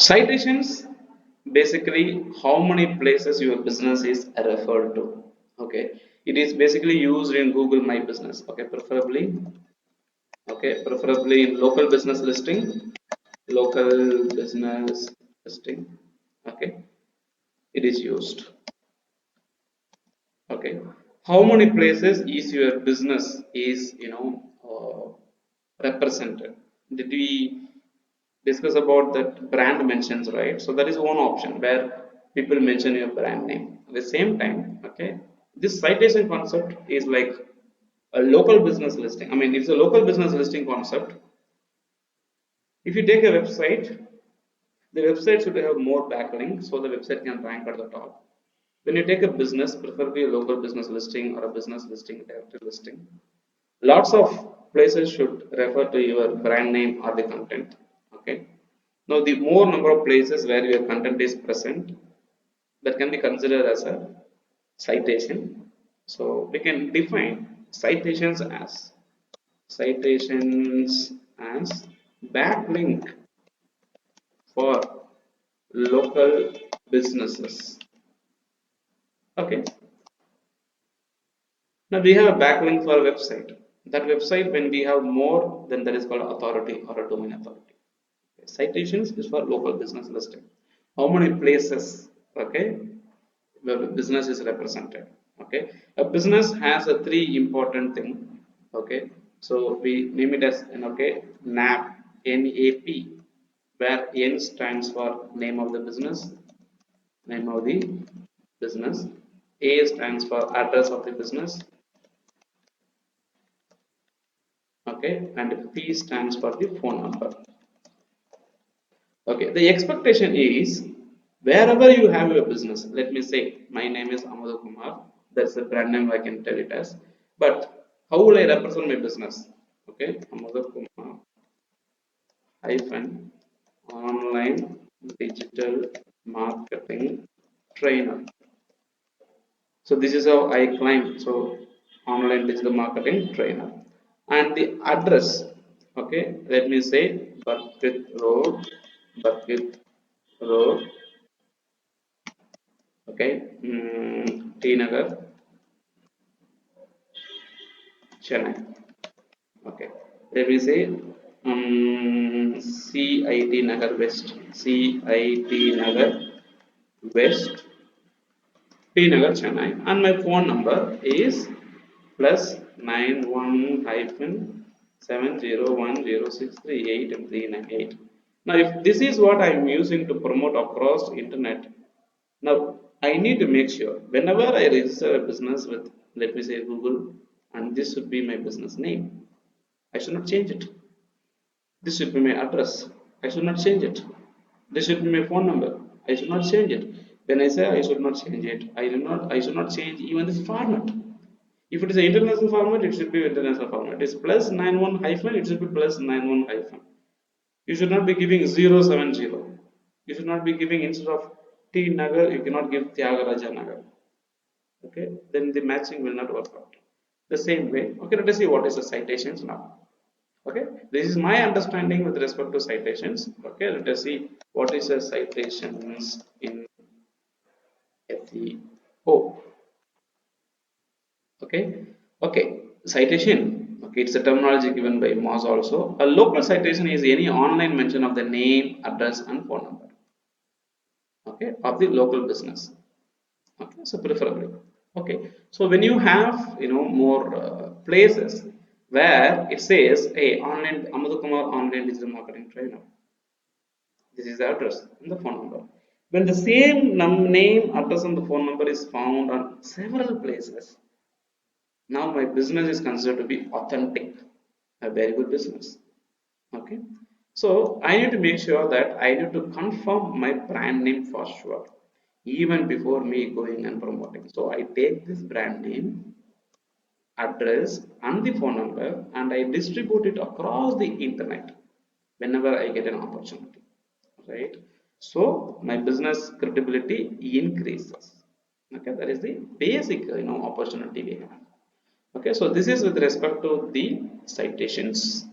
Citations basically how many places your business is referred to. Okay, it is basically used in Google My Business. Okay, preferably in local business listing, local business listing. Okay, it is used. Okay, how many places is your business is represented? Did we discuss about that brand mentions, right? So that is one option where people mention your brand name. At the same time, okay, this citation concept is like a local business listing. I mean, it's a local business listing concept. If you take a website, the website should have more backlinks so the website can rank at the top. When you take a business, preferably a local business listing or a business listing, directory listing, lots of places should refer to your brand name or the content. Okay. Now, the more number of places where your content is present, that can be considered as a citation. So we can define citations as backlink for local businesses. Okay. Now we have a backlink for a website. That website, when we have more, then that is called authority or a domain authority. Okay. Citations is for local business listing. How many places, okay, where the business is represented? Okay, a business has a three important thing. Okay, so we name it as okay, NAP, NAP, where N stands for name of the business, name of the business. A stands for address of the business. Okay, and P stands for the phone number. Okay, the expectation is wherever you have your business, let me say my name is Amudhakumar, that's the brand name I can tell it as, but how will I represent my business? Okay, Amudhakumar hyphen online digital marketing trainer. So this is how I claim. So online digital marketing trainer, and the address. Okay, let me say Bucket Road. Okay, T Nagar, Chennai. Okay, let me say CIT Nagar West, CIT Nagar West, T Nagar, Chennai, and my phone number is plus 91 hyphen 7010638 Now, if this is what I am using to promote across internet, now I need to make sure whenever I register a business with, let me say, Google, and this should be my business name, I should not change it. This should be my address. I should not change it. This should be my phone number. I should not change it. When I say I should not change it, I should not change even this format. If it is an international format, it should be international format. It is plus 91 hyphen, it should be plus 91 hyphen. You should not be giving 070. You should not be giving, instead of T Nagar, you cannot give Tyagaraja Nagar. Okay, then the matching will not work out. The same way, okay, let us see what is the citations now. Okay, this is my understanding with respect to citations. Okay, let us see what is the citations in SEO. Okay, citation. Okay, it's a terminology given by Moss also. A local citation is any online mention of the name, address, and phone number. Okay, of the local business. Okay, so preferably. Okay, so when you have more places where it says a online Amudhakumar online digital marketing trainer, this is the address and the phone number. When the same name, address, and the phone number is found on several places, now my business is considered to be authentic, a very good business. Okay, so I need to make sure that I need to confirm my brand name for sure, even before me going and promoting. So I take this brand name, address, and the phone number, and I distribute it across the internet whenever I get an opportunity, right? So my business credibility increases. Okay, that is the basic opportunity we have. Okay, so this is with respect to the citations.